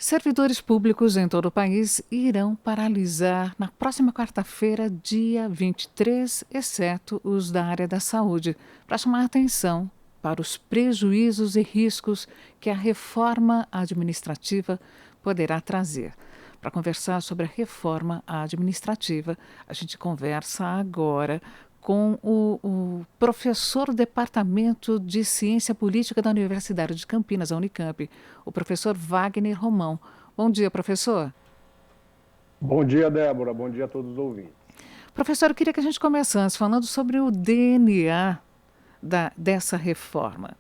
Servidores públicos em todo o país irão paralisar na próxima quarta-feira, dia 23, exceto os da área da saúde, para chamar atenção para os prejuízos e riscos que a reforma administrativa poderá trazer. Para conversar sobre a reforma administrativa, a gente conversa agora com o professor do Departamento de Ciência Política da Universidade de Campinas, a Unicamp, o professor Wagner Romão. Bom dia, professor. Bom dia, Débora. Bom dia a todos os ouvintes. Professor, eu queria que a gente começasse falando sobre o DNA dessa reforma.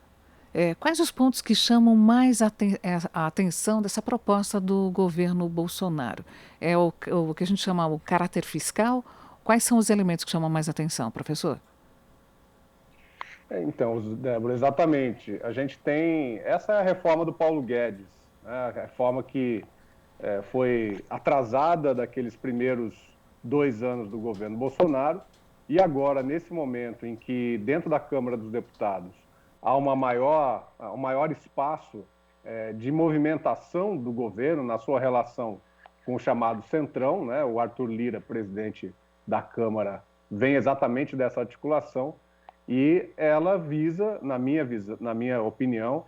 Quais os pontos que chamam mais a atenção dessa proposta do governo Bolsonaro? É o que a gente chama o caráter fiscal? Quais são os elementos que chamam mais atenção, professor? Então, Débora, exatamente. A gente tem. Essa é a reforma do Paulo Guedes, né? A reforma que foi atrasada daqueles primeiros 2 anos do governo Bolsonaro. E agora, nesse momento em que, dentro da Câmara dos Deputados, há um maior espaço de movimentação do governo na sua relação com o chamado Centrão, né? O Arthur Lira, presidente da Câmara, vem exatamente dessa articulação. E ela visa, na minha opinião,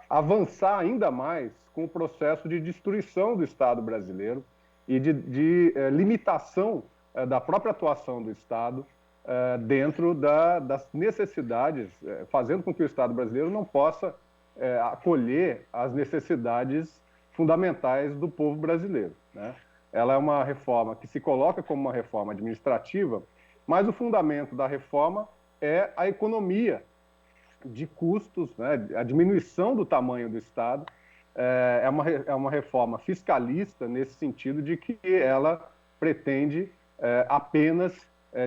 avançar ainda mais com o processo de destruição do Estado brasileiro e de limitação da própria atuação do Estado dentro das necessidades, fazendo com que o Estado brasileiro não possa acolher as necessidades fundamentais do povo brasileiro, né? Ela é uma reforma que se coloca como uma reforma administrativa, mas o fundamento da reforma é a economia de custos, né, a diminuição do tamanho do Estado. É uma reforma fiscalista nesse sentido de que ela pretende apenas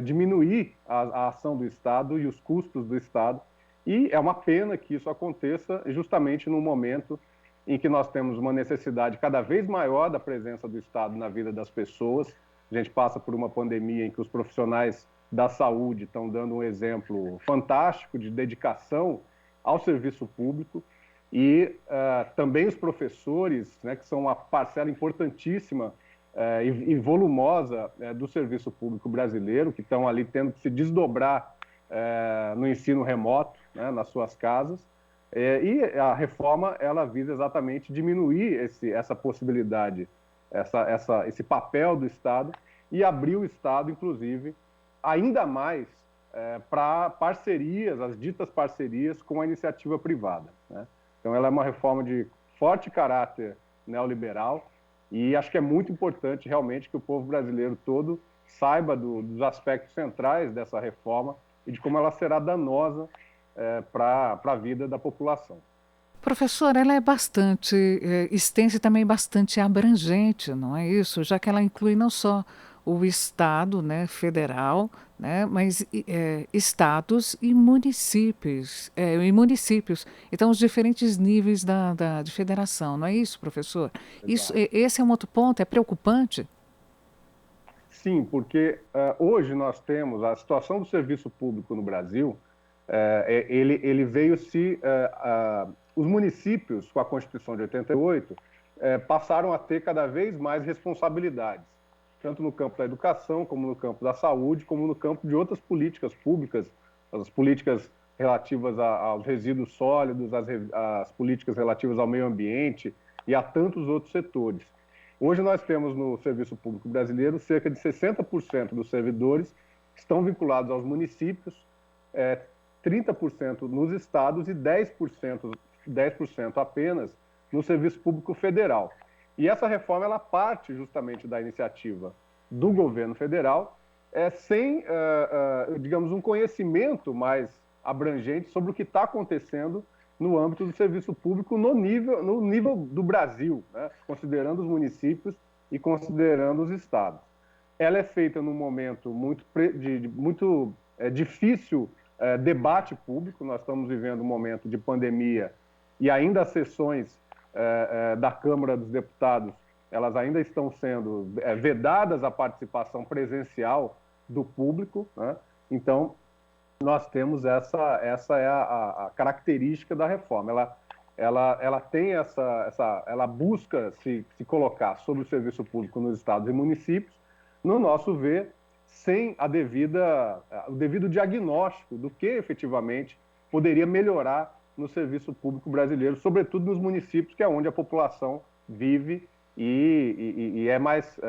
diminuir a ação do Estado e os custos do Estado. E é uma pena que isso aconteça justamente no momento em que nós temos uma necessidade cada vez maior da presença do Estado na vida das pessoas. A gente passa por uma pandemia em que os profissionais da saúde estão dando um exemplo fantástico de dedicação ao serviço público e também os professores, né, que são uma parcela importantíssima e volumosa do serviço público brasileiro, que estão ali tendo que se desdobrar no ensino remoto, né, nas suas casas. E a reforma, ela visa exatamente diminuir essa possibilidade, esse papel do Estado e abrir o Estado, inclusive, ainda mais para parcerias, as ditas parcerias com a iniciativa privada, né? Então, ela é uma reforma de forte caráter neoliberal e acho que é muito importante realmente que o povo brasileiro todo saiba dos aspectos centrais dessa reforma e de como ela será danosa para a vida da população. Professor, ela é bastante extensa e também bastante abrangente, não é isso? Já que ela inclui não só o Estado, né, federal, né, mas estados e municípios. Então, os diferentes níveis de federação, não é isso, professor? Exato. Esse é um outro ponto, é preocupante? Sim, porque hoje nós temos a situação do serviço público no Brasil. Ele veio se... os municípios, com a Constituição de 88, passaram a ter cada vez mais responsabilidades, tanto no campo da educação, como no campo da saúde, como no campo de outras políticas públicas, as políticas relativas aos resíduos sólidos, as políticas relativas ao meio ambiente e a tantos outros setores. Hoje nós temos no serviço público brasileiro cerca de 60% dos servidores estão vinculados aos municípios, 30% nos estados e 10% apenas no serviço público federal. E essa reforma ela parte justamente da iniciativa do governo federal, sem, digamos, um conhecimento mais abrangente sobre o que está acontecendo no âmbito do serviço público no nível do Brasil, né? Considerando os municípios e considerando os estados. Ela é feita num momento muito difícil debate público. Nós estamos vivendo um momento de pandemia e ainda as sessões da Câmara dos Deputados, elas ainda estão sendo vedadas a participação presencial do público, né? Então, nós temos essa é a característica da reforma. ela tem ela busca se colocar sobre o serviço público nos estados e municípios, no nosso ver, sem o devido diagnóstico do que efetivamente poderia melhorar no serviço público brasileiro, sobretudo nos municípios, que é onde a população vive e é mais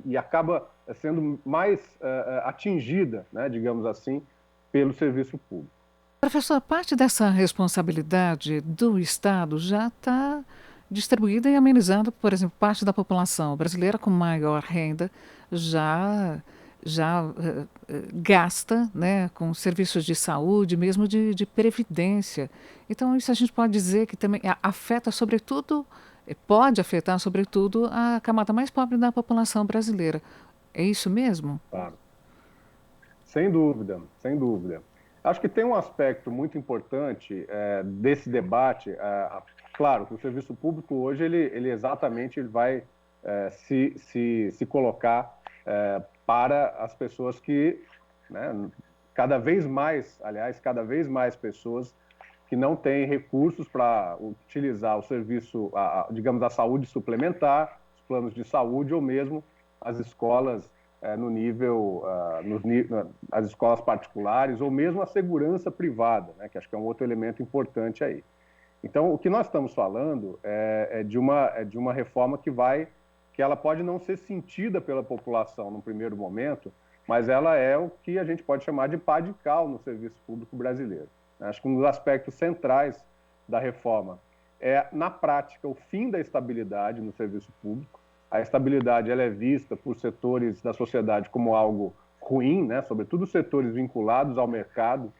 e acaba sendo mais atingida, né, digamos assim, pelo serviço público. Professor, parte dessa responsabilidade do Estado já está distribuída e amenizada, por exemplo, parte da população brasileira com maior renda já gasta, né, com serviços de saúde, mesmo de previdência. Então, isso a gente pode dizer que também afeta, sobretudo, pode afetar, sobretudo, a camada mais pobre da população brasileira. É isso mesmo? Claro. Sem dúvida, sem dúvida. Acho que tem um aspecto muito importante desse debate. Claro que o serviço público hoje, ele exatamente vai se colocar para as pessoas que, né, cada vez mais, aliás, cada vez mais pessoas que não têm recursos para utilizar o serviço, digamos, a saúde suplementar, os planos de saúde ou mesmo as escolas no nível, as escolas particulares ou mesmo a segurança privada, né, que acho que é um outro elemento importante aí. Então, o que nós estamos falando é de uma reforma que ela pode não ser sentida pela população no primeiro momento, mas ela é o que a gente pode chamar de pá de cal no serviço público brasileiro. Acho que um dos aspectos centrais da reforma é, na prática, o fim da estabilidade no serviço público. A estabilidade ela é vista por setores da sociedade como algo ruim, né? Sobretudo os setores vinculados ao mercado,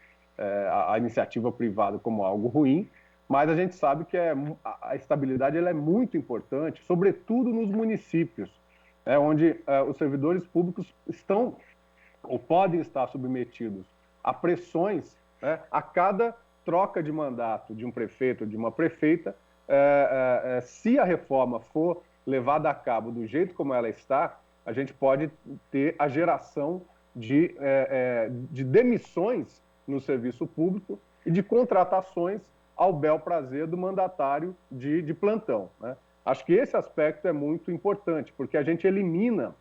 à iniciativa privada como algo ruim, mas a gente sabe que a estabilidade ela é muito importante, sobretudo nos municípios, onde os servidores públicos estão ou podem estar submetidos a pressões, né, a cada troca de mandato de um prefeito ou de uma prefeita. Se a reforma for levada a cabo do jeito como ela está, a gente pode ter a geração de demissões no serviço público e de contratações ao bel prazer do mandatário de plantão, né? Acho que esse aspecto é muito importante, porque a gente elimina,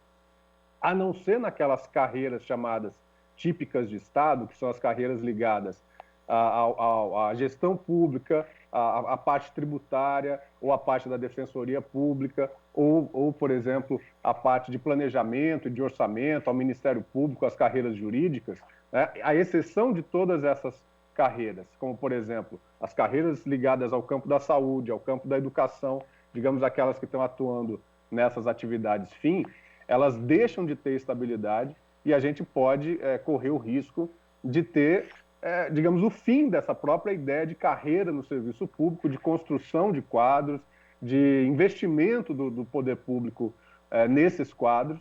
a não ser naquelas carreiras chamadas típicas de Estado, que são as carreiras ligadas à gestão pública, à parte tributária, ou à parte da defensoria pública, ou, por exemplo, a parte de planejamento e de orçamento, ao Ministério Público, as carreiras jurídicas, né? A exceção de todas essas carreiras, como, por exemplo, as carreiras ligadas ao campo da saúde, ao campo da educação, digamos, aquelas que estão atuando nessas atividades fim, elas deixam de ter estabilidade e a gente pode correr o risco de ter, digamos, o fim dessa própria ideia de carreira no serviço público, de construção de quadros, de investimento do poder público nesses quadros.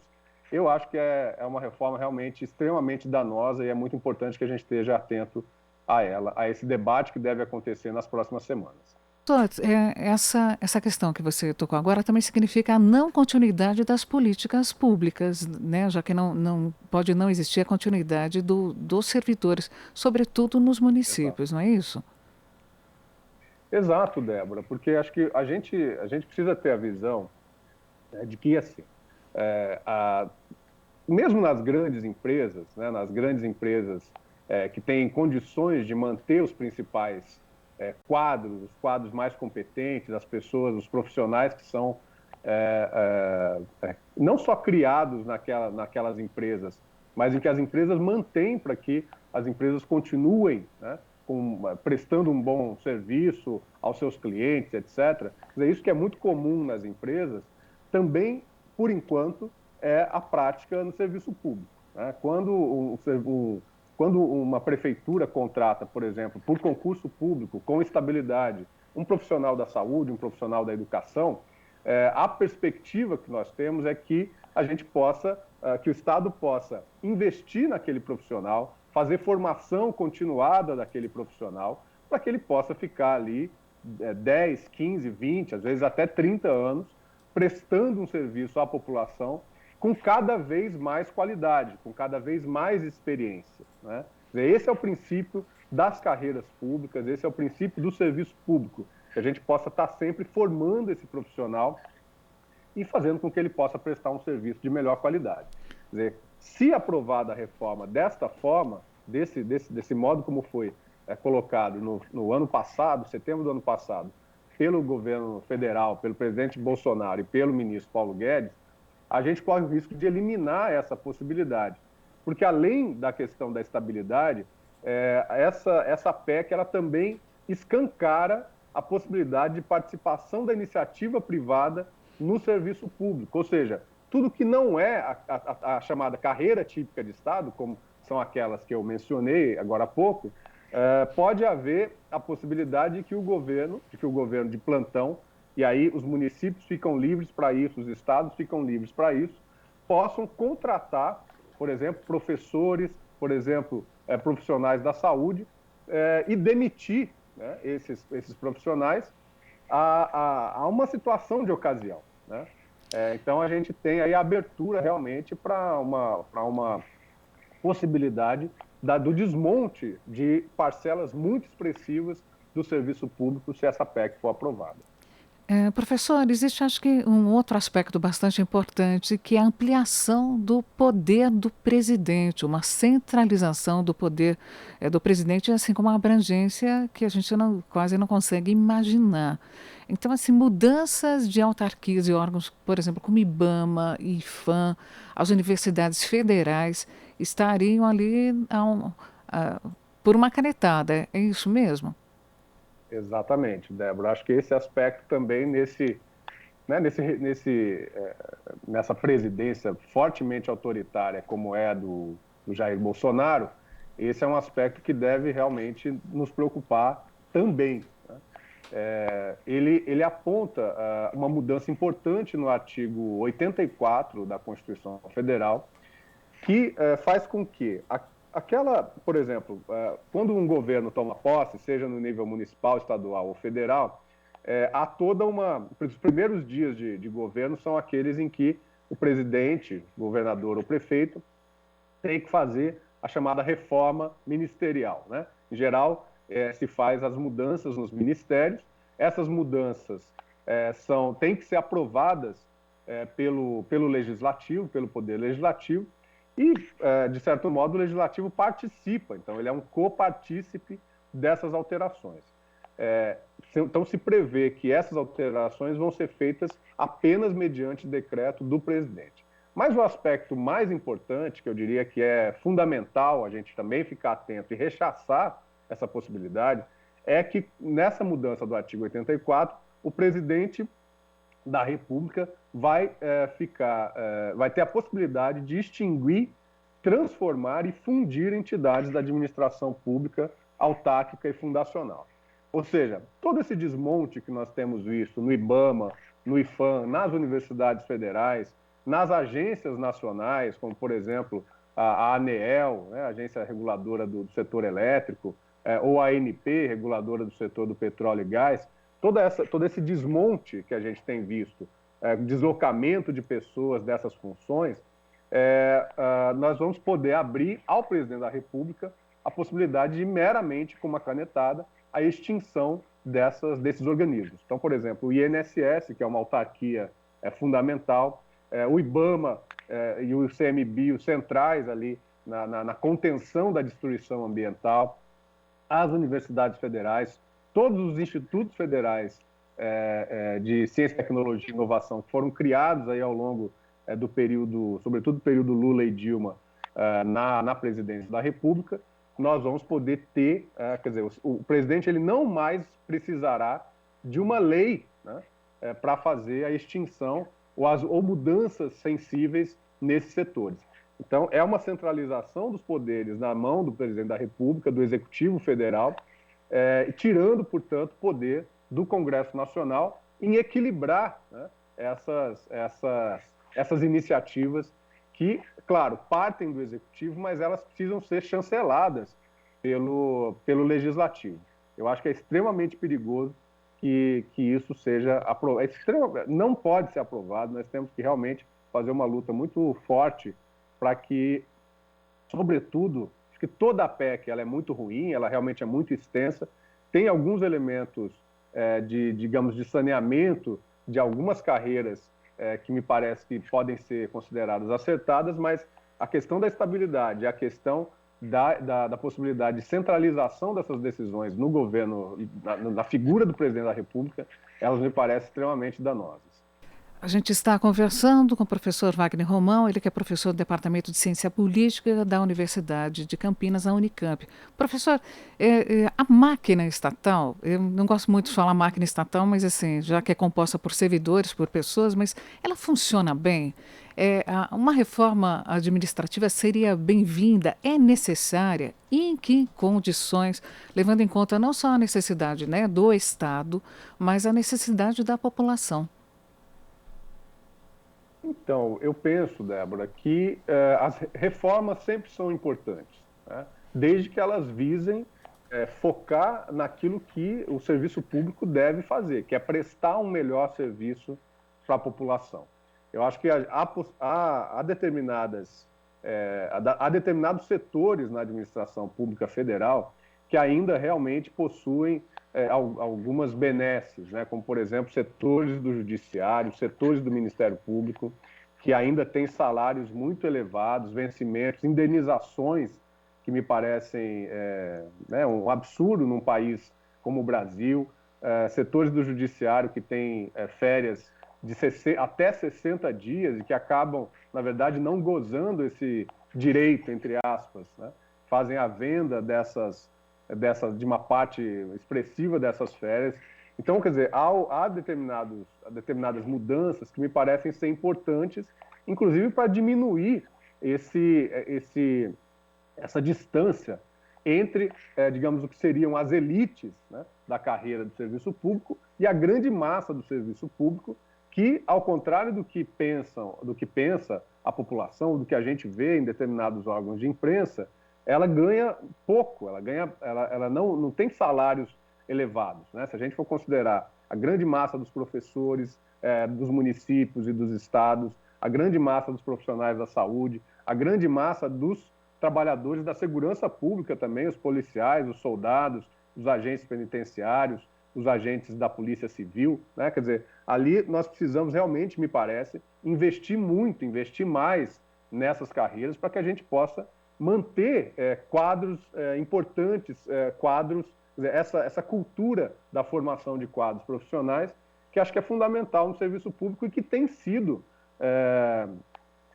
Eu acho que é uma reforma realmente extremamente danosa e é muito importante que a gente esteja atento a ela, a esse debate que deve acontecer nas próximas semanas. Essa questão que você tocou agora também significa a não continuidade das políticas públicas, né? Já que não pode não existir a continuidade dos servidores, sobretudo nos municípios, Exato. não é isso? Exato, Débora, porque acho que a gente precisa ter a visão, né, de que, assim, mesmo nas grandes empresas, né, que têm condições de manter os principais quadros, os quadros mais competentes, as pessoas, os profissionais que são não só criados naquelas empresas, mas em que as empresas mantêm para que as empresas continuem, né, prestando um bom serviço aos seus clientes, etc. Isso que é muito comum nas empresas, também, por enquanto, é a prática no serviço público, né? Quando uma prefeitura contrata, por exemplo, por concurso público, com estabilidade, um profissional da saúde, um profissional da educação, a perspectiva que nós temos é que a gente possa, que o Estado possa investir naquele profissional, fazer formação continuada daquele profissional, para que ele possa ficar ali 10, 15, 20, às vezes até 30 anos, prestando um serviço à população com cada vez mais qualidade, com cada vez mais experiência, né? Esse é o princípio das carreiras públicas, esse é o princípio do serviço público. que a gente possa estar sempre formando esse profissional e fazendo com que ele possa prestar um serviço de melhor qualidade. Quer dizer, se aprovada a reforma desta forma, desse modo como foi colocado no ano passado, setembro do ano passado, pelo governo federal, pelo presidente Bolsonaro e pelo ministro Paulo Guedes, a gente corre o risco de eliminar essa possibilidade. Porque além da questão da estabilidade, essa PEC ela também escancara a possibilidade de participação da iniciativa privada no serviço público, ou seja, tudo que não é a chamada carreira típica de Estado, como são aquelas que eu mencionei agora há pouco, pode haver a possibilidade de que o governo de plantão, e aí os municípios ficam livres para isso, os estados ficam livres para isso, possam contratar, por exemplo, professores, por exemplo, profissionais da saúde, e demitir, né, esses profissionais a uma situação de ocasião, né? Então a gente tem aí a abertura realmente para uma possibilidade do desmonte de parcelas muito expressivas do serviço público se essa PEC for aprovada. Professor, existe acho que um outro aspecto bastante importante, que é a ampliação do poder do presidente, uma centralização do poder do presidente, assim como uma abrangência que a gente quase não consegue imaginar. Então, assim, mudanças de autarquias e órgãos, por exemplo, como IBAMA, IFAM, as universidades federais, estariam ali por uma canetada, é isso mesmo? Exatamente, Débora. Acho que esse aspecto também nessa presidência fortemente autoritária como é a do Jair Bolsonaro, esse é um aspecto que deve realmente nos preocupar também, né? Ele aponta uma mudança importante no artigo 84 da Constituição Federal, que faz com que por exemplo, quando um governo toma posse, seja no nível municipal, estadual ou federal, há toda os primeiros dias de governo são aqueles em que o presidente, governador ou prefeito tem que fazer a chamada reforma ministerial, né? Em geral, se faz as mudanças nos ministérios. Essas mudanças têm que ser aprovadas pelo legislativo, pelo poder legislativo, e, de certo modo, o legislativo participa, então ele é um copartícipe dessas alterações. Então se prevê que essas alterações vão ser feitas apenas mediante decreto do presidente. Mas o aspecto mais importante, que eu diria que é fundamental a gente também ficar atento e rechaçar essa possibilidade, é que nessa mudança do artigo 84, o presidente da República vai ter a possibilidade de extinguir, transformar e fundir entidades da administração pública autárquica e fundacional. Ou seja, todo esse desmonte que nós temos visto no IBAMA, no IFAM, nas universidades federais, nas agências nacionais, como, por exemplo, a ANEEL, né, a Agência Reguladora do Setor Elétrico, ou a ANP, Reguladora do Setor do Petróleo e Gás, todo esse desmonte que a gente tem visto, deslocamento de pessoas dessas funções, nós vamos poder abrir ao presidente da República a possibilidade de, meramente com uma canetada, a extinção desses organismos. Então, por exemplo, o INSS, que é uma autarquia fundamental, o IBAMA e o ICMBio centrais ali na contenção da destruição ambiental, as universidades federais, todos os institutos federais de ciência, tecnologia e inovação que foram criados aí ao longo do período, sobretudo do período Lula e Dilma, na presidência da República, nós vamos poder ter, quer dizer, o presidente ele não mais precisará de uma lei, né, para fazer a extinção ou mudanças sensíveis nesses setores. Então, é uma centralização dos poderes na mão do presidente da República, do Executivo Federal, tirando, portanto, poder do Congresso Nacional em equilibrar, né, essas iniciativas que, claro, partem do Executivo, mas elas precisam ser chanceladas pelo Legislativo. Eu acho que é extremamente perigoso que isso seja aprovado. Não pode ser aprovado, nós temos que realmente fazer uma luta muito forte para que, sobretudo, que toda a PEC ela é muito ruim, ela realmente é muito extensa, tem alguns elementos digamos, de saneamento de algumas carreiras que me parece que podem ser consideradas acertadas, mas a questão da estabilidade, a questão da possibilidade de centralização dessas decisões no governo, na figura do presidente da República, elas me parecem extremamente danosas. A gente está conversando com o professor Wagner Romão, ele que é professor do Departamento de Ciência Política da Universidade de Campinas, a Unicamp. Professor, a máquina estatal, eu não gosto muito de falar máquina estatal, mas assim, já que é composta por servidores, por pessoas, mas ela funciona bem? Uma reforma administrativa seria bem-vinda, é necessária? E em que condições, levando em conta não só a necessidade, né, do Estado, mas a necessidade da população? Então, eu penso, Débora, que as reformas sempre são importantes, né? Desde que elas visem focar naquilo que o serviço público deve fazer, que é prestar um melhor serviço para a população. Eu acho que há determinados setores na administração pública federal que ainda realmente possuem algumas benesses, né? Como, por exemplo, setores do judiciário, setores do Ministério Público, que ainda têm salários muito elevados, vencimentos, indenizações que me parecem né, um absurdo num país como o Brasil, setores do judiciário que têm férias de até 60 dias e que acabam, na verdade, não gozando esse direito, entre aspas, né? Fazem a venda de uma parte expressiva dessas férias. Então, quer dizer, há determinadas mudanças que me parecem ser importantes, inclusive para diminuir essa distância entre, digamos, o que seriam as elites, né, da carreira do serviço público e a grande massa do serviço público, que, ao contrário do que pensa a população, do que a gente vê em determinados órgãos de imprensa, ela ganha pouco, ela não tem salários elevados, né? Se a gente for considerar a grande massa dos professores dos municípios e dos estados, a grande massa dos profissionais da saúde, a grande massa dos trabalhadores da segurança pública também, os policiais, os soldados, os agentes penitenciários, os agentes da Polícia Civil, né? Quer dizer, ali nós precisamos realmente, me parece, investir mais nessas carreiras para que a gente possa manter quadros importantes, essa cultura da formação de quadros profissionais, que acho que é fundamental no serviço público e que tem sido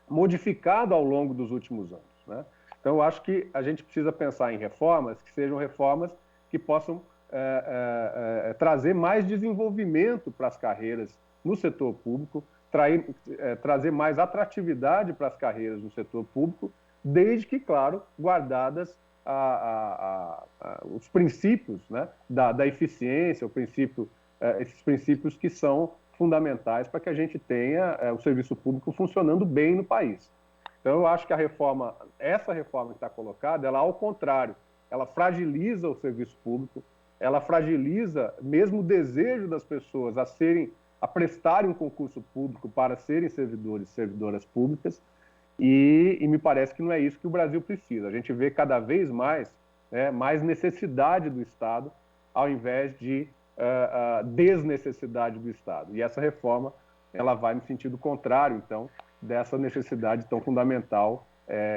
modificado ao longo dos últimos anos, né? Então, eu acho que a gente precisa pensar em reformas que sejam reformas que possam trazer mais desenvolvimento para as carreiras no setor público, trazer mais atratividade para as carreiras no setor público, desde que, claro, guardadas os princípios, né, da eficiência, esses princípios que são fundamentais para que a gente tenha o serviço público funcionando bem no país. Então, eu acho que essa reforma que está colocada, ela, ao contrário, ela fragiliza o serviço público, ela fragiliza mesmo o desejo das pessoas a prestarem um concurso público para serem servidores e servidoras públicas, e me parece que não é isso que o Brasil precisa. A gente vê cada vez mais, né, mais necessidade do Estado, ao invés de desnecessidade do Estado. E essa reforma, ela vai no sentido contrário, então, dessa necessidade tão fundamental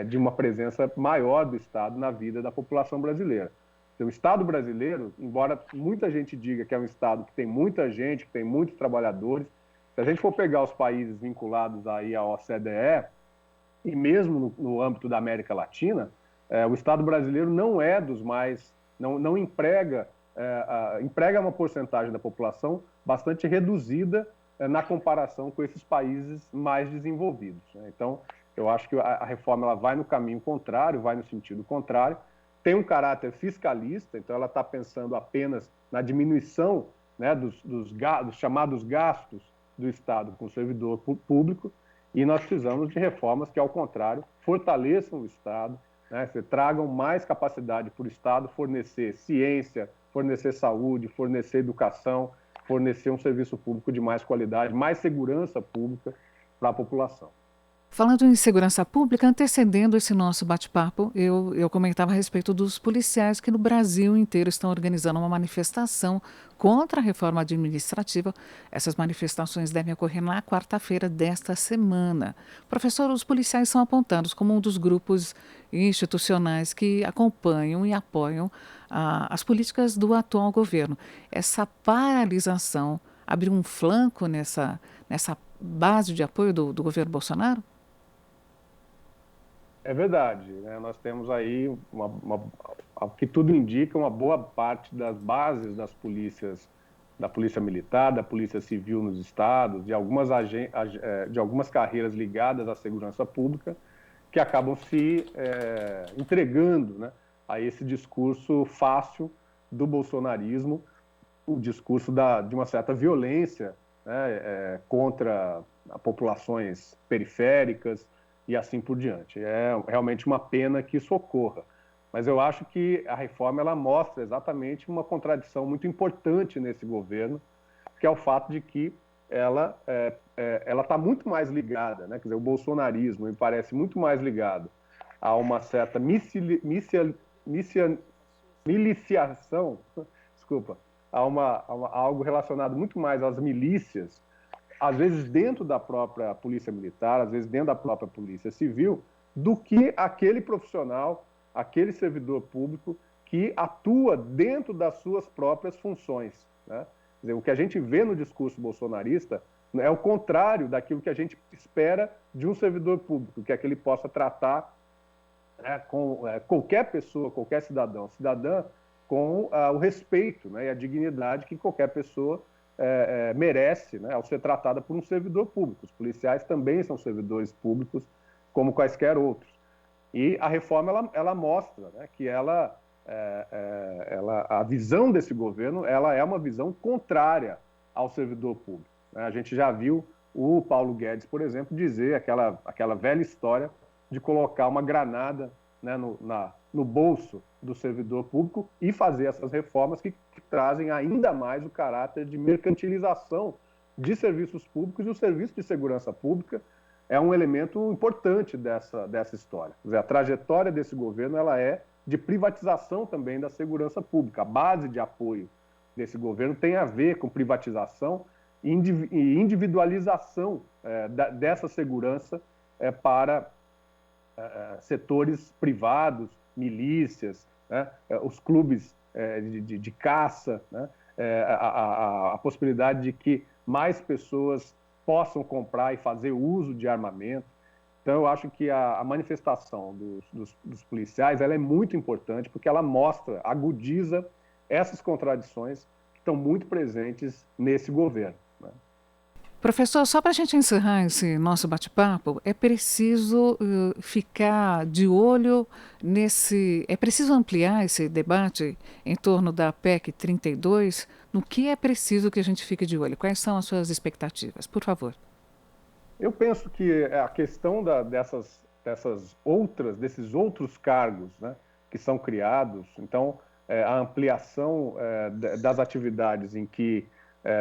de uma presença maior do Estado na vida da população brasileira. Então, o Estado brasileiro, embora muita gente diga que é um Estado que tem muita gente, que tem muitos trabalhadores, se a gente for pegar os países vinculados aí à OCDE, e mesmo no âmbito da América Latina, o Estado brasileiro não é dos mais, não emprega uma porcentagem da população bastante reduzida na comparação com esses países mais desenvolvidos, né? Então, eu acho que a reforma ela vai no caminho contrário, vai no sentido contrário, tem um caráter fiscalista, então ela está pensando apenas na diminuição, né, dos chamados gastos do Estado com o servidor público, e nós precisamos de reformas que, ao contrário, fortaleçam o Estado, né, que tragam mais capacidade para o Estado fornecer ciência, fornecer saúde, fornecer educação, fornecer um serviço público de mais qualidade, mais segurança pública para a população. Falando em segurança pública, antecedendo esse nosso bate-papo, eu comentava a respeito dos policiais que no Brasil inteiro estão organizando uma manifestação contra a reforma administrativa. Essas manifestações devem ocorrer na quarta-feira desta semana. Professor, os policiais são apontados como um dos grupos institucionais que acompanham e apoiam as políticas do atual governo. Essa paralisação abriu um flanco nessa base de apoio do governo Bolsonaro? É verdade, né? Nós temos aí, ao que tudo indica, uma boa parte das bases das polícias, da Polícia Militar, da Polícia Civil nos estados, de algumas carreiras ligadas à segurança pública, que acabam se entregando, né, a esse discurso fácil do bolsonarismo, o discurso de uma certa violência, né, contra populações periféricas e assim por diante. É realmente uma pena que isso ocorra. Mas eu acho que a reforma ela mostra exatamente uma contradição muito importante nesse governo, que é o fato de que ela está muito mais ligada, né? Quer dizer, o bolsonarismo me parece muito mais ligado a uma certa miliciação, desculpa, a algo relacionado muito mais às milícias, às vezes dentro da própria polícia militar, às vezes dentro da própria polícia civil, do que aquele profissional, aquele servidor público que atua dentro das suas próprias funções, né? Quer dizer, o que a gente vê no discurso bolsonarista é o contrário daquilo que a gente espera de um servidor público, que é que ele possa tratar com qualquer pessoa, qualquer cidadã, com o respeito, né, e a dignidade que qualquer pessoa merece, né, ao ser tratada por um servidor público. Os policiais também são servidores públicos, como quaisquer outros. E a reforma ela mostra, né, que a visão desse governo ela é uma visão contrária ao servidor público, né? A gente já viu o Paulo Guedes, por exemplo, dizer aquela velha história de colocar uma granada, né, no bolso do servidor público e fazer essas reformas que trazem ainda mais o caráter de mercantilização de serviços públicos, e o serviço de segurança pública é um elemento importante dessa história. Quer dizer, a trajetória desse governo ela é de privatização também da segurança pública. A base de apoio desse governo tem a ver com privatização e individualização dessa segurança para setores privados, milícias, né, os clubes de caça, né, a possibilidade de que mais pessoas possam comprar e fazer uso de armamento. Então, eu acho que a manifestação dos policiais ela é muito importante porque ela mostra, agudiza essas contradições que estão muito presentes nesse governo, né? Professor, só para a gente encerrar esse nosso bate-papo, é preciso ficar de olho nesse. É preciso ampliar esse debate em torno da PEC 32. No que é preciso que a gente fique de olho? Quais são as suas expectativas? Por favor. Eu penso que a questão desses outros cargos, né, que são criados, então a ampliação das atividades em que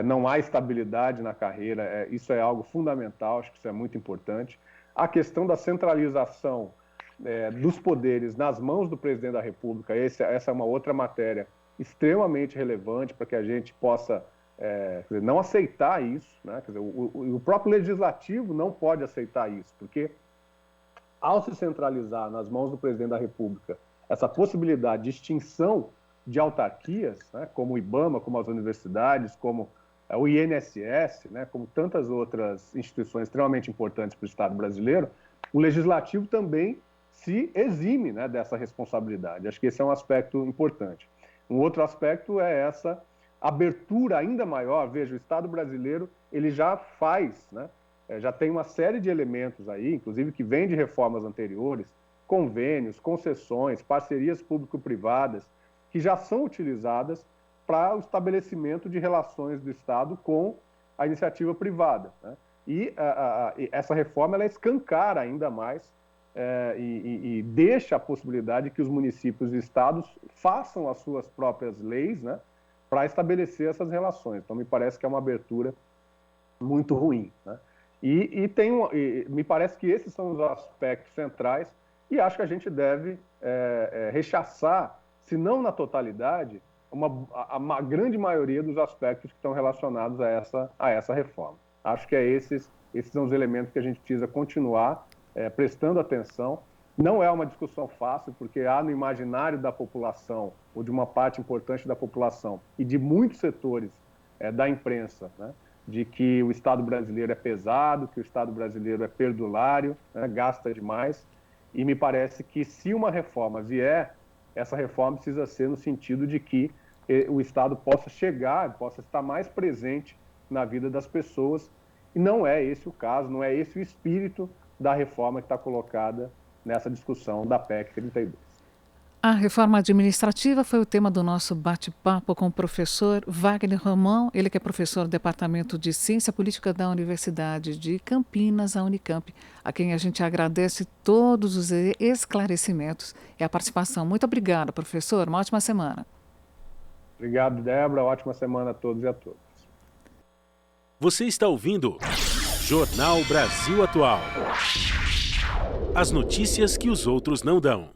não há estabilidade na carreira, isso é algo fundamental, acho que isso é muito importante. A questão da centralização dos poderes nas mãos do presidente da República, essa é uma outra matéria extremamente relevante para que a gente possa quer dizer, não aceitar isso, né? Quer dizer, o próprio legislativo não pode aceitar isso, porque ao se centralizar nas mãos do presidente da República essa possibilidade de extinção de autarquias, né, como o IBAMA, como as universidades, como o INSS, né, como tantas outras instituições extremamente importantes para o Estado brasileiro, o legislativo também se exime, né, dessa responsabilidade. Acho que esse é um aspecto importante. Um outro aspecto é essa abertura ainda maior. Veja, o Estado brasileiro ele já faz, né, já tem uma série de elementos aí, inclusive que vem de reformas anteriores, convênios, concessões, parcerias público-privadas, que já são utilizadas para o estabelecimento de relações do Estado com a iniciativa privada, né? E essa reforma ela escancara ainda mais e deixa a possibilidade que os municípios e estados façam as suas próprias leis, né, para estabelecer essas relações. Então, me parece que é uma abertura muito ruim, né? Me parece que esses são os aspectos centrais e acho que a gente deve rechaçar, se não na totalidade, a grande maioria dos aspectos que estão relacionados a essa reforma. Acho que esses são os elementos que a gente precisa continuar prestando atenção. Não é uma discussão fácil, porque há no imaginário da população, ou de uma parte importante da população, e de muitos setores da imprensa, né, de que o Estado brasileiro é pesado, que o Estado brasileiro é perdulário, né, gasta demais. E me parece que, se uma reforma vier, essa reforma precisa ser no sentido de que o Estado possa estar mais presente na vida das pessoas. E não é esse o caso, não é esse o espírito da reforma que está colocada nessa discussão da PEC 32. A reforma administrativa foi o tema do nosso bate-papo com o professor Wagner Romão, ele que é professor do Departamento de Ciência Política da Universidade de Campinas, a Unicamp, a quem a gente agradece todos os esclarecimentos e a participação. Muito obrigada, professor. Uma ótima semana. Obrigado, Débora. Ótima semana a todos e a todas. Você está ouvindo Jornal Brasil Atual. As notícias que os outros não dão.